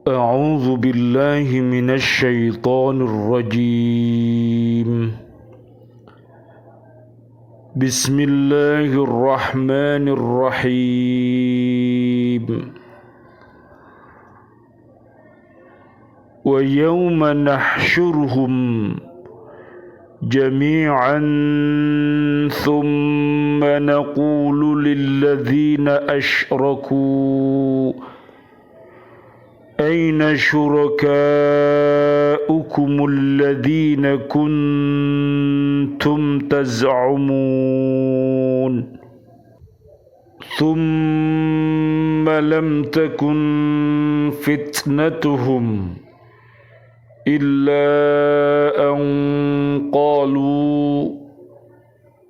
أعوذ بالله من الشيطان الرجيم. بسم الله الرحمن الرحيم. ويوم نحشرهم جميعا ثم نقول للذين أشركوا أين شركاؤكم الذين كنتم تزعمون ثم لم تكن فتنتهم إلا أن قالوا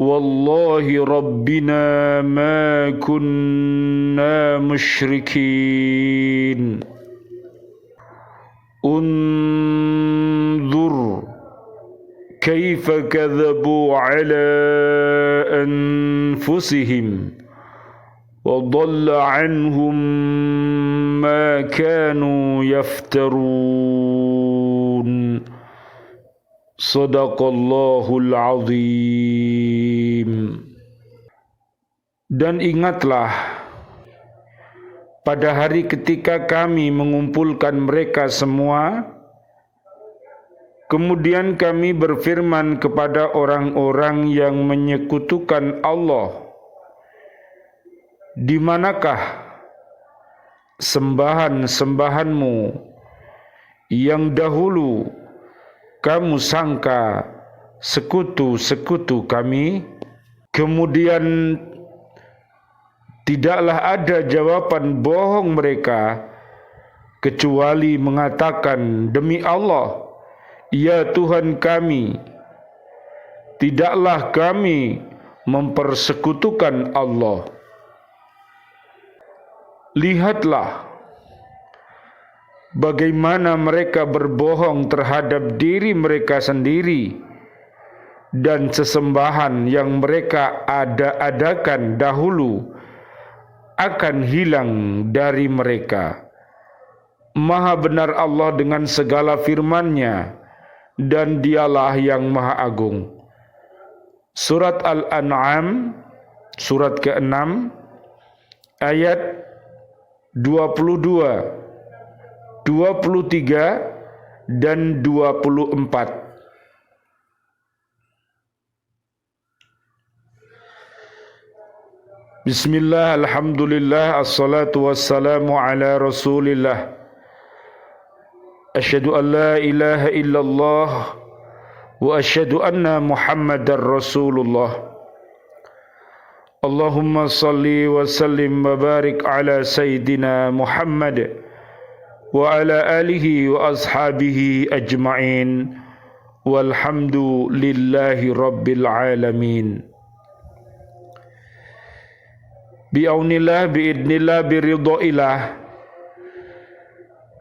والله ربنا ما كنا مشركين انظر كيف كذبوا على أنفسهم وضل عنهم ما كانوا يفترون Sadaqallahul Azim. Dan ingatlah pada hari ketika kami mengumpulkan mereka semua, kemudian kami berfirman kepada orang-orang yang menyekutukan Allah, di manakah sembahan-sembahanmu yang dahulu kamu sangka sekutu-sekutu kami? Kemudian tidaklah ada jawaban bohong mereka kecuali mengatakan, demi Allah, ya Tuhan kami, tidaklah kami mempersekutukan Allah. Lihatlah bagaimana mereka berbohong terhadap diri mereka sendiri, dan sesembahan yang mereka adakan dahulu akan hilang dari mereka. Maha benar Allah dengan segala firman-Nya, dan Dialah yang Maha Agung. Surat Al-An'am, surat ke-6, ayat 22, 23 dan 24. Bismillah, alhamdulillah, assalatu wassalamu ala rasulillah. Asyhadu an la ilaha illallah wa asyhadu anna muhammadar rasulullah. Allahumma salli wa sallim wa barik ala sayyidina Muhammad wa ala alihi wa ashabihi ajma'in walhamdulillahi rabbil alamin. Bi'aunillah, bi'idnillah, biridhoillah,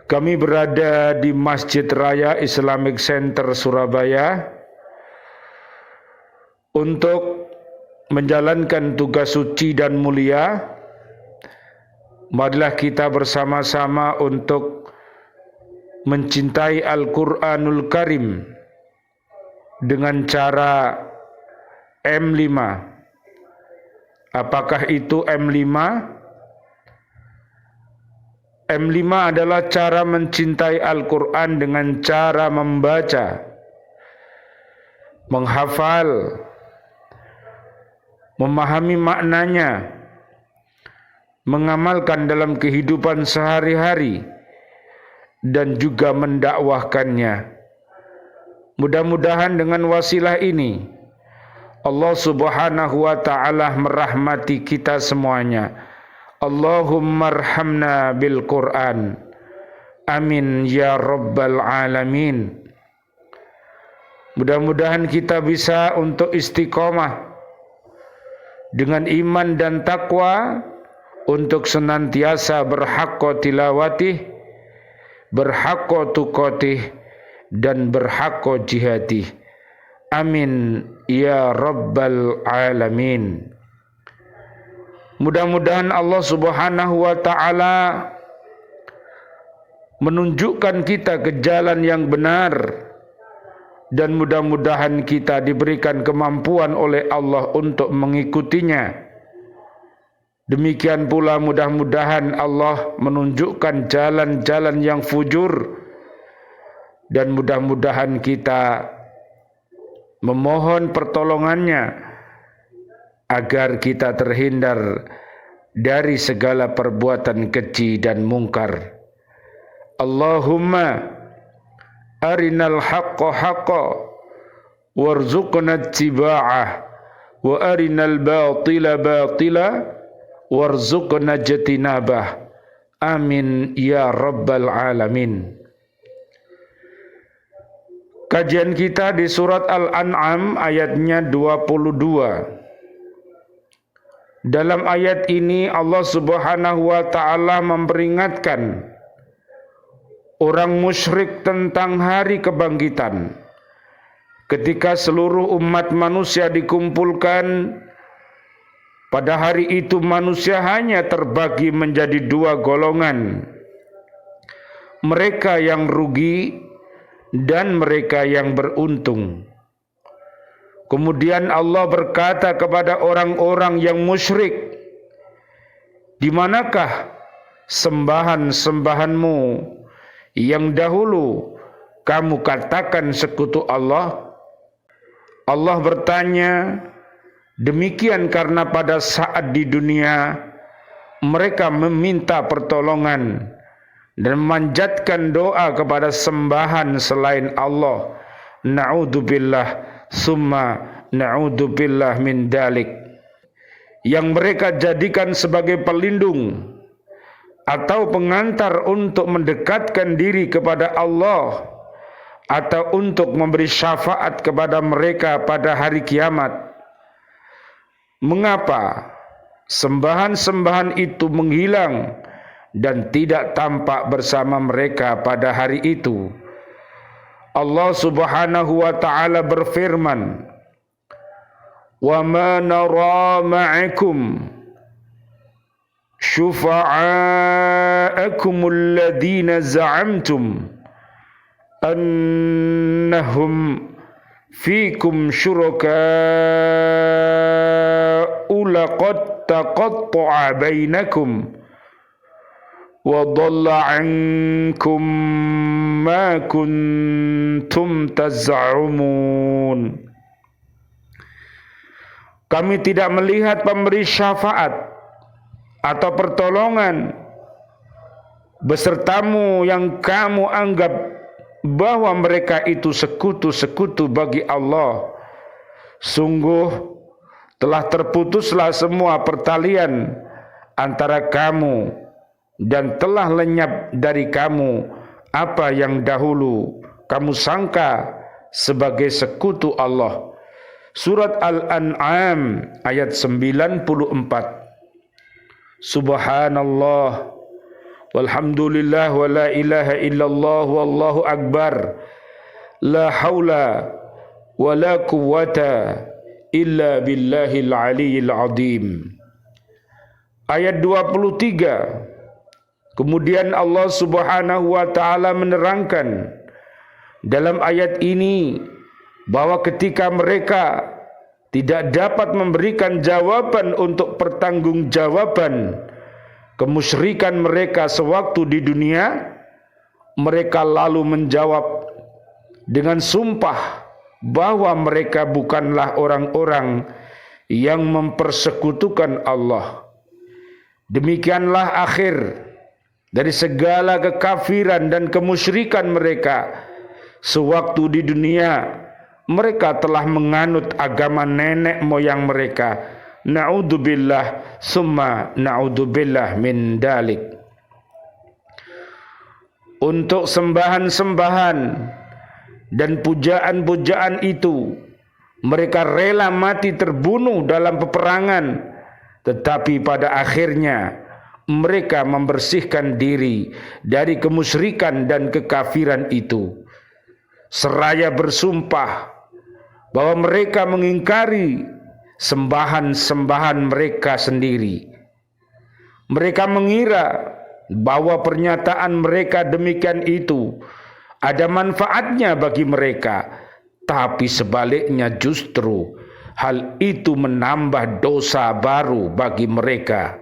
kami berada di Masjid Raya Islamic Center Surabaya untuk menjalankan tugas suci dan mulia. Marilah kita bersama-sama untuk mencintai Al-Quranul Karim dengan cara M5. Apakah itu M5? M5 adalah cara mencintai Al-Quran dengan cara membaca, menghafal, memahami maknanya, mengamalkan dalam kehidupan sehari-hari, dan juga mendakwahkannya. Mudah-mudahan dengan wasilah ini Allah Subhanahu wa ta'ala merahmati kita semuanya. Allahumma arhamna bil Qur'an. Amin ya rabbal alamin. Mudah-mudahan kita bisa untuk istiqomah dengan iman dan takwa, untuk senantiasa berhaqqa tilawatih, berhaqqa tuqatih, dan berhaqqa jihadih. Amin ya rabbal alamin. Mudah-mudahan Allah Subhanahu wa ta'ala menunjukkan kita ke jalan yang benar, dan mudah-mudahan kita diberikan kemampuan oleh Allah untuk mengikutinya. Demikian pula mudah-mudahan Allah menunjukkan jalan-jalan yang fujur, dan mudah-mudahan kita memohon pertolongannya agar kita terhindar dari segala perbuatan keji dan mungkar. Allahumma arinal haqqa haqqa warzuqna ittiba'ah wa arinal batila batila warzuqna ijtinabah. Amin ya rabbal alamin. Kajian kita di surat Al-An'am ayatnya 22. Dalam ayat ini Allah Subhanahu wa taala memperingatkan orang musyrik tentang hari kebangkitan. Ketika seluruh umat manusia dikumpulkan, pada hari itu manusia hanya terbagi menjadi dua golongan. Mereka yang rugi dan mereka yang beruntung. Kemudian Allah berkata kepada orang-orang yang musyrik, "Di manakah sembahan-sembahanmu yang dahulu kamu katakan sekutu Allah?" Allah bertanya, "Demikian karena pada saat di dunia mereka meminta pertolongan dan memanjatkan doa kepada sembahan selain Allah. Na'udzubillah summa na'udzubillah min dalik." Yang mereka jadikan sebagai pelindung atau pengantar untuk mendekatkan diri kepada Allah, atau untuk memberi syafaat kepada mereka pada hari kiamat. Mengapa sembahan-sembahan itu menghilang dan tidak tampak bersama mereka pada hari itu? Allah Subhanahu wa taala berfirman, "Wa ma nara ma'akum syufa'akum alladhina za'amtum annahum fikum syuraka'u laqad taqatta'a bainakum wa dhalla 'ankum ma kuntum taz'umun." Kami tidak melihat pemberi syafaat atau pertolongan besertamu yang kamu anggap bahwa mereka itu sekutu-sekutu bagi Allah. Sungguh telah terputuslah semua pertalian antara kamu, dan telah lenyap dari kamu apa yang dahulu kamu sangka sebagai sekutu Allah. Surat Al-An'am ayat 94. Subhanallah walhamdulillah wa la ilaha illallah wallahu akbar, la haula wa la quwwata illa billahil aliyyil azim. Ayat 23. Kemudian Allah Subhanahu wa taala menerangkan dalam ayat ini bahwa ketika mereka tidak dapat memberikan jawaban untuk pertanggungjawaban kemusyrikan mereka sewaktu di dunia, mereka lalu menjawab dengan sumpah bahwa mereka bukanlah orang-orang yang mempersekutukan Allah. Demikianlah akhir dari segala kekafiran dan kemusyrikan mereka. Sewaktu di dunia mereka telah menganut agama nenek moyang mereka. Na'udzubillah summa na'udzubillah min dalik. Untuk sembahan-sembahan dan pujaan-pujaan itu mereka rela mati terbunuh dalam peperangan, tetapi pada akhirnya mereka membersihkan diri dari kemusyrikan dan kekafiran itu, seraya bersumpah bahwa mereka mengingkari sembahan-sembahan mereka sendiri. Mereka mengira bahwa pernyataan mereka demikian itu ada manfaatnya bagi mereka, tapi sebaliknya justru hal itu menambah dosa baru bagi mereka.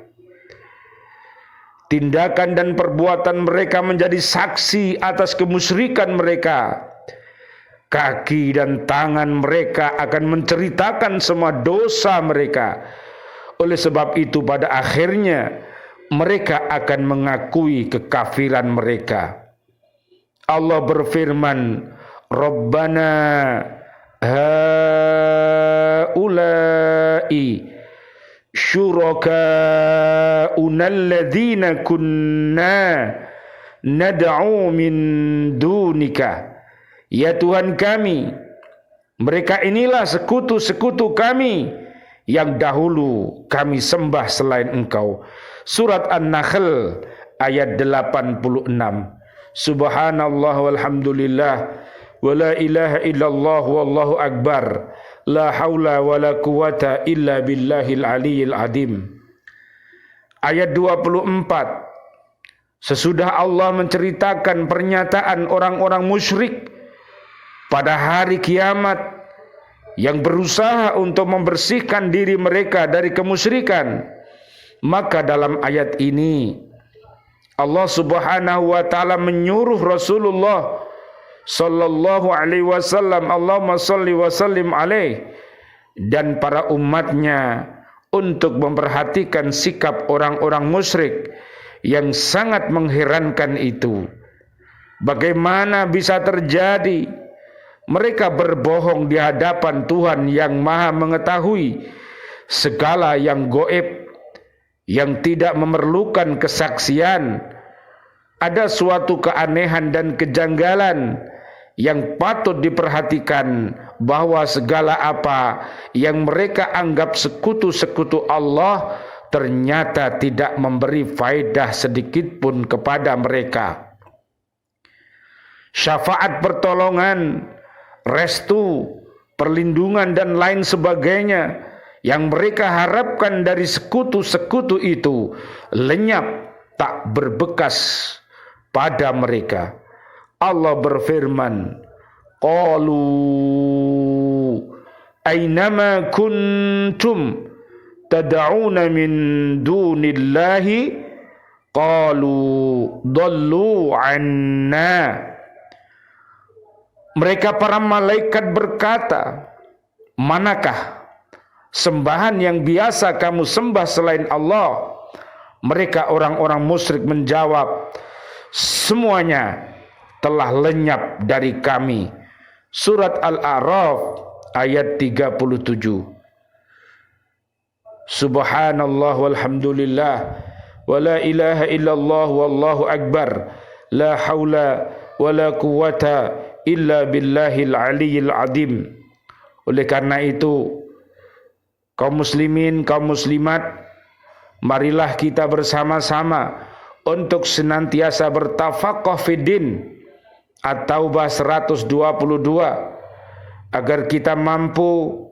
Tindakan dan perbuatan mereka menjadi saksi atas kemusyrikan mereka. Kaki dan tangan mereka akan menceritakan semua dosa mereka. Oleh sebab itu pada akhirnya mereka akan mengakui kekafiran mereka. Allah berfirman, Rabbana haulai syuraka'una alladzina kunna nad'u min dunika. Ya Tuhan kami, mereka inilah sekutu-sekutu kami yang dahulu kami sembah selain Engkau. Surat An-Nahl ayat 86. Subhanallah walhamdulillah wa la ilaha illallah wallahu akbar. La haula wa la quwata illa billahil aliyyil adim. Ayat 24. Sesudah Allah menceritakan pernyataan orang-orang musyrik pada hari kiamat yang berusaha untuk membersihkan diri mereka dari kemusyrikan, maka dalam ayat ini Allah Subhanahu wa taala menyuruh Rasulullah sallallahu alaihi wasallam, Allahumma shalli wa sallim alaihi, dan para umatnya untuk memperhatikan sikap orang-orang musyrik yang sangat mengherankan itu. Bagaimana bisa terjadi mereka berbohong di hadapan Tuhan yang Maha mengetahui segala yang gaib, yang tidak memerlukan kesaksian? Ada suatu keanehan dan kejanggalan yang patut diperhatikan, bahwa segala apa yang mereka anggap sekutu-sekutu Allah ternyata tidak memberi faedah sedikit pun kepada mereka. Syafaat pertolongan, restu, perlindungan dan lain sebagainya yang mereka harapkan dari sekutu-sekutu itu lenyap, tak berbekas pada mereka. Allah berfirman, qalu aynama kuntum tad'una min dunillahi qalu dallu anna. Mereka para malaikat berkata, manakah sembahan yang biasa kamu sembah selain Allah? Mereka orang-orang musyrik menjawab, semuanya telah lenyap dari kami. Surat Al-A'raf ayat 37. Subhanallah walhamdulillah wa la ilaha illallah wallahu akbar. La haula wa la quwata illa billahil aliyyil adim. Oleh karena itu, kaum muslimin, kaum muslimat, marilah kita bersama-sama untuk senantiasa bertafaqquh fiddin. At-Taubah 122, agar kita mampu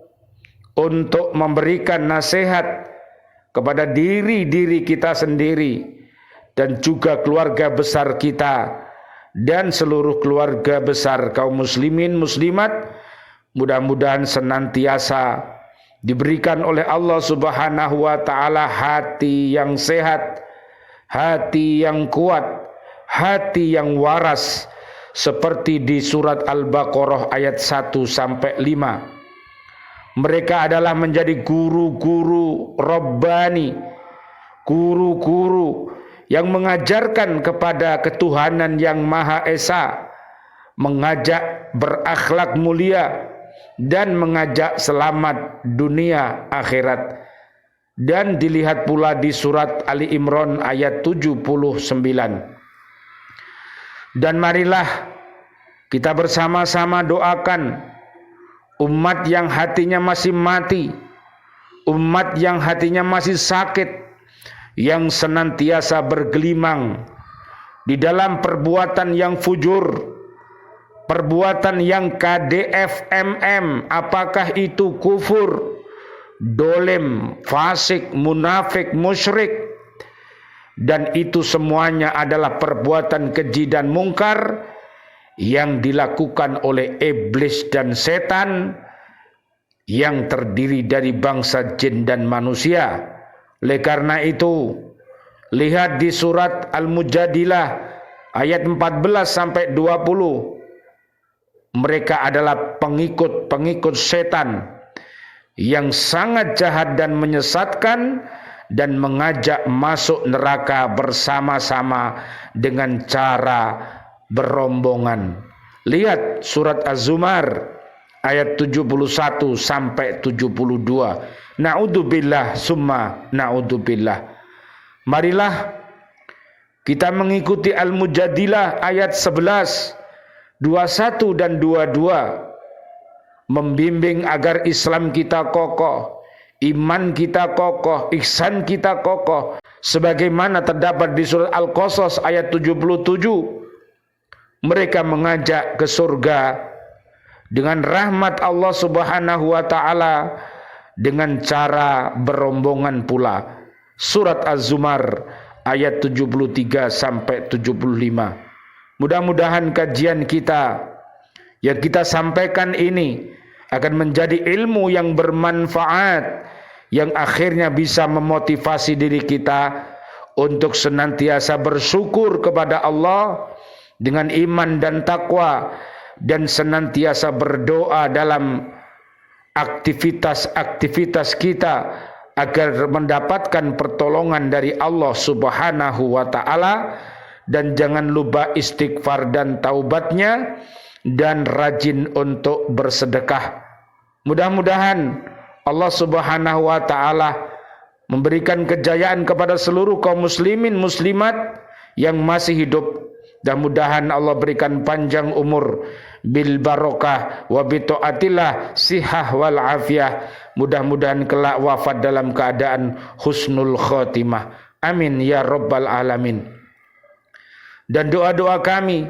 untuk memberikan nasihat kepada diri kita sendiri dan juga keluarga besar kita dan seluruh keluarga besar kaum muslimin muslimat. Mudah-mudahan senantiasa diberikan oleh Allah Subhanahu wa taala hati yang sehat, hati yang kuat, hati yang waras, seperti di surat Al-Baqarah ayat 1 sampai 5. Mereka adalah menjadi guru-guru Rabbani, guru-guru yang mengajarkan kepada ketuhanan yang Maha Esa, mengajak berakhlak mulia dan mengajak selamat dunia akhirat. Dan dilihat pula di surat Ali Imran ayat 79. Dan marilah kita bersama-sama doakan umat yang hatinya masih mati, umat yang hatinya masih sakit, yang senantiasa bergelimang di dalam perbuatan yang fujur, perbuatan yang KDFMM, apakah itu kufur, dolim, fasik, munafik, musyrik, dan itu semuanya adalah perbuatan keji dan mungkar yang dilakukan oleh iblis dan setan yang terdiri dari bangsa jin dan manusia. Oleh karena itu, lihat di surat Al-Mujadilah ayat 14 sampai 20. Mereka adalah pengikut-pengikut setan yang sangat jahat dan menyesatkan dan mengajak masuk neraka bersama-sama dengan cara berombongan. Lihat surat Az-Zumar ayat 71 sampai 72. Na'udzubillah summa na'udzubillah. Marilah kita mengikuti Al-Mujadilah ayat 11, 21 dan 22, membimbing agar Islam kita kokoh, iman kita kokoh, ihsan kita kokoh, sebagaimana terdapat di surat Al-Qasas ayat 77. Mereka mengajak ke surga dengan rahmat Allah Subhanahu wa taala dengan cara berombongan pula. Surat Az-Zumar ayat 73 sampai 75. Mudah-mudahan kajian kita yang kita sampaikan ini akan menjadi ilmu yang bermanfaat, yang akhirnya bisa memotivasi diri kita untuk senantiasa bersyukur kepada Allah dengan iman dan takwa, dan senantiasa berdoa dalam aktivitas-aktivitas kita agar mendapatkan pertolongan dari Allah Subhanahu wa taala, dan jangan lupa istighfar dan taubatnya, dan rajin untuk bersedekah. Mudah-mudahan Allah Subhanahu wa taala memberikan kejayaan kepada seluruh kaum muslimin muslimat yang masih hidup, dan mudahan Allah berikan panjang umur bil barokah wa bi taatillah sihah wal afiyah. Mudah-mudahan kelak wafat dalam keadaan husnul khotimah. Amin ya rabbal alamin. Dan doa-doa kami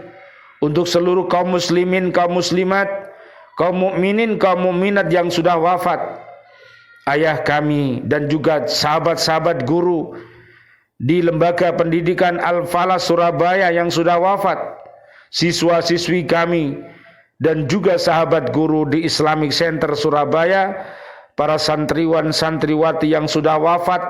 untuk seluruh kaum muslimin, kaum muslimat, kaum mukminin, kaum mukminat yang sudah wafat, ayah kami dan juga sahabat-sahabat guru di Lembaga Pendidikan Al-Falah Surabaya yang sudah wafat, siswa-siswi kami, dan juga sahabat guru di Islamic Center Surabaya, para santriwan santriwati yang sudah wafat,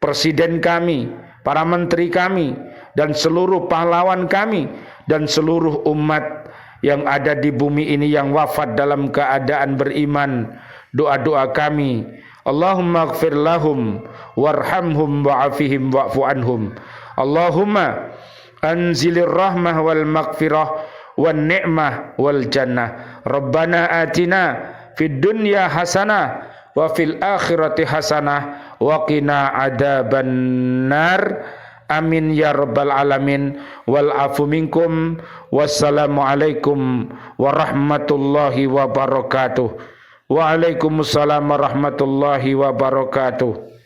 presiden kami, para menteri kami, dan seluruh pahlawan kami, dan seluruh umat yang ada di bumi ini yang wafat dalam keadaan beriman. Doa-doa kami, Allahumma ighfir lahum warhamhum wa'afihim wa'fu anhum. Allahumma anzilir rahmah wal maghfirah wan ni'mah wal jannah. Rabbana atina fid dunya hasanah wa fil akhirati hasanah wa qina adzaban nar. Amin ya rabbal alamin. Wal afu minkum. Wassalamu alaikum warahmatullahi wabarakatuh. Waalaikumsalam warahmatullahi wabarakatuh.